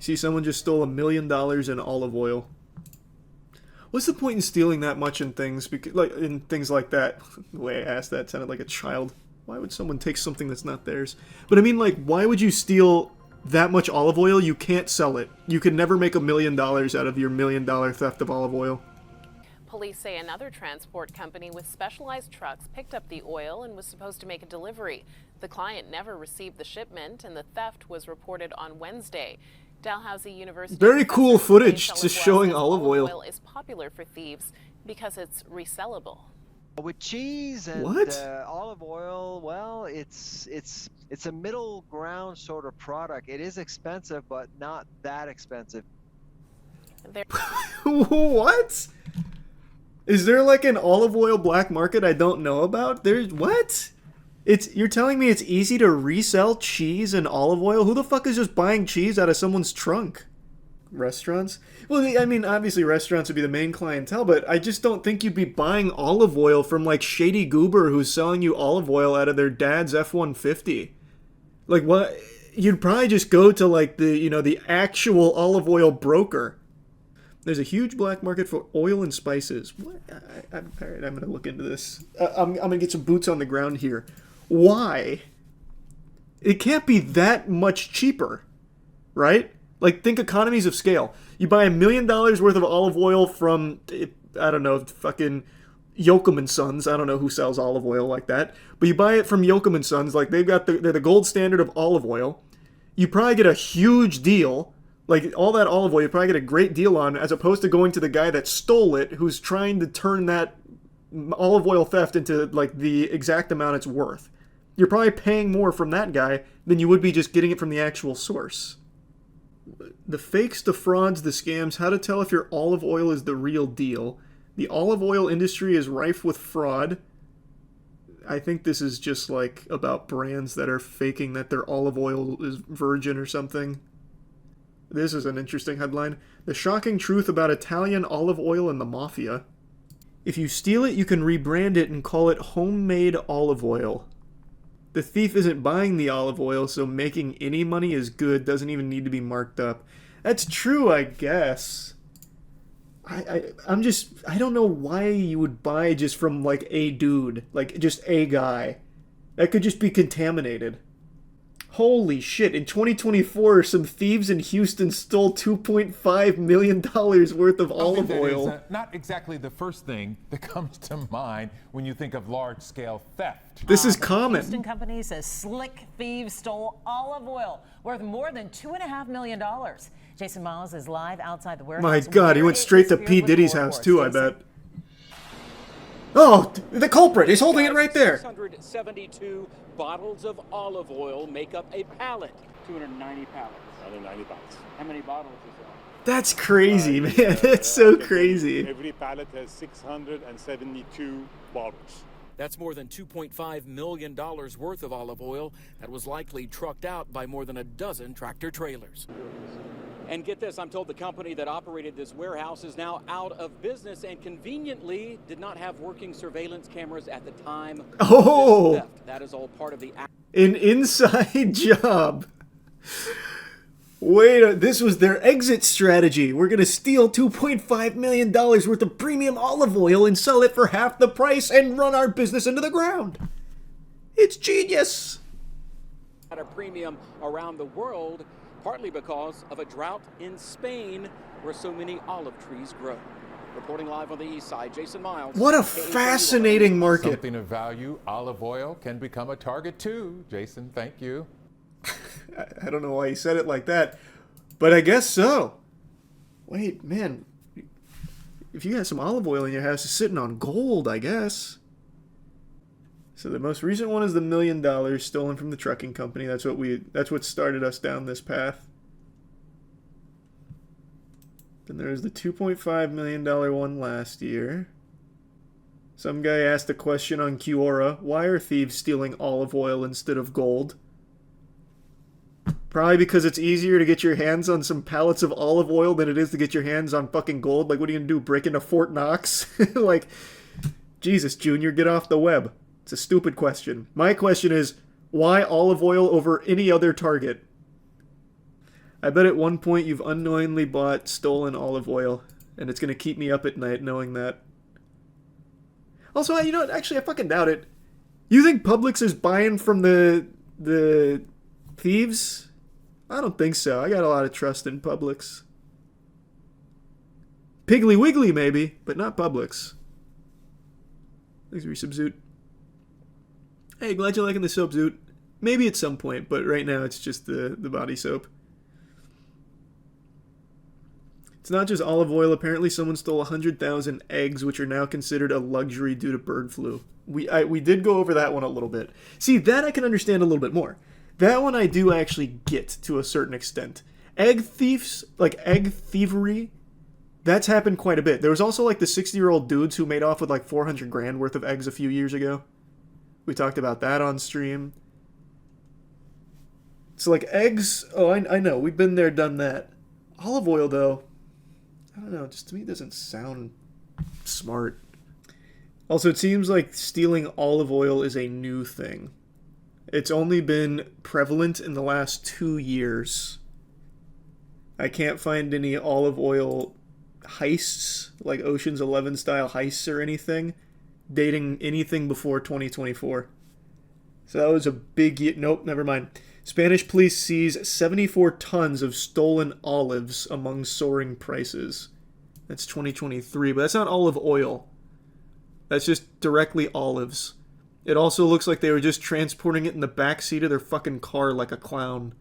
See, someone just stole $1 million in olive oil. What's the point in stealing that much in things? Because, like, in things like that. The way I asked that sounded like a child. Why would someone take something that's not theirs? But I mean, like, why would you steal that much olive oil? You can't sell it. You could never make $1 million out of your $1 million theft of olive oil. Police say another transport company with specialized trucks picked up the oil and was supposed to make a delivery. The client never received the shipment, and the theft was reported on Wednesday. Dalhousie University. Very cool footage just showing olive oil. Oil is popular for thieves because it's resellable. With cheese and olive oil, well, it's a middle ground sort of product. It is expensive, but not that expensive. What? Is there like an olive oil black market I don't know about? There's what? You're telling me it's easy to resell cheese and olive oil? Who the fuck is just buying cheese out of someone's trunk? Restaurants? Well, I mean, obviously restaurants would be the main clientele, but I just don't think you'd be buying olive oil from like Shady Goober who's selling you olive oil out of their dad's F-150. Like what? You'd probably just go to like the actual olive oil broker. There's a huge black market for oil and spices. What? All right, I'm gonna look into this. I'm gonna get some boots on the ground here. Why? It can't be that much cheaper, right? Like, think economies of scale. You buy $1 million worth of olive oil from, I don't know, fucking Yoakum & Sons. I don't know who sells olive oil like that. But you buy it from Yoakum & Sons. Like, they're the gold standard of olive oil. You probably get a huge deal. Like, all that olive oil, you probably get a great deal on, as opposed to going to the guy that stole it, who's trying to turn that olive oil theft into, like, the exact amount it's worth. You're probably paying more from that guy than you would be just getting it from the actual source. The fakes, the frauds, the scams, how to tell if your olive oil is the real deal. The olive oil industry is rife with fraud. I think this is just, like, about brands that are faking that their olive oil is virgin or something. This is an interesting headline. The shocking truth about Italian olive oil and the mafia. If you steal it, you can rebrand it and call it homemade olive oil. The thief isn't buying the olive oil, so making any money is good. Doesn't even need to be marked up. That's true, I guess. I don't know why you would buy just from, like, a dude. Like, just a guy. That could just be contaminated. Holy shit, in 2024, some thieves in Houston stole $2.5 million worth of olive oil. Is, not exactly the first thing that comes to mind when you think of large-scale theft. This is common. Houston company says slick thieves stole olive oil worth more than $2.5 million. Jason Miles is live outside the warehouse. My God, he went straight to P. Diddy's house too, I bet. Oh, the culprit! He's holding it right there. 672 bottles of olive oil make up a pallet. 290 pallets. 290 pallets. How many bottles is that? That's crazy, man. That's so crazy. Every pallet has 672 bottles. That's more than $2.5 million worth of olive oil that was likely trucked out by more than a dozen tractor trailers. And get this, I'm told the company that operated this warehouse is now out of business and conveniently did not have working surveillance cameras at the time of this theft. That is all part of the... An inside job. Wait, this was their exit strategy. We're going to steal $2.5 million worth of premium olive oil and sell it for half the price and run our business into the ground. It's genius. At a premium around the world, partly because of a drought in Spain where so many olive trees grow. Reporting live on the east side, Jason Miles. What a fascinating market. Something of value, olive oil, can become a target too. Jason, thank you. I don't know why he said it like that, but I guess so. Wait, man. If you got some olive oil in your house, it's sitting on gold, I guess. So the most recent one is the $1 million stolen from the trucking company. That's what started us down this path. Then there's the $2.5 million one last year. Some guy asked a question on Quora. Why are thieves stealing olive oil instead of gold? Probably because it's easier to get your hands on some pallets of olive oil than it is to get your hands on fucking gold. Like, what are you gonna do, break into Fort Knox? Like, Jesus, Junior, get off the web. It's a stupid question. My question is, why olive oil over any other target? I bet at one point you've unknowingly bought stolen olive oil, and it's going to keep me up at night knowing that. Also, you know what? Actually, I fucking doubt it. You think Publix is buying from the thieves? I don't think so. I got a lot of trust in Publix. Piggly Wiggly, maybe, but not Publix. Thanks for your Subzoot. Hey, glad you're liking the soap, Zoot. Maybe at some point, but right now it's just the body soap. It's not just olive oil. Apparently someone stole 100,000 eggs, which are now considered a luxury due to bird flu. We did go over that one a little bit. See, that I can understand a little bit more. That one I do actually get to a certain extent. Egg thieves, like egg thievery, that's happened quite a bit. There was also like the 60-year-old dudes who made off with like 400 grand worth of eggs a few years ago. We talked about that on stream. So like eggs, oh, I know, we've been there, done that. Olive oil, though, I don't know, just to me it doesn't sound smart. Also, it seems like stealing olive oil is a new thing. It's only been prevalent in the last 2 years. I can't find any olive oil heists, like Ocean's 11 style heists or anything, dating anything before 2024. So that was a big year. Nope, never mind. Spanish police seize 74 tons of stolen olives among soaring prices. That's 2023, but that's not olive oil. That's just directly olives. It also looks like they were just transporting it in the backseat of their fucking car like a clown.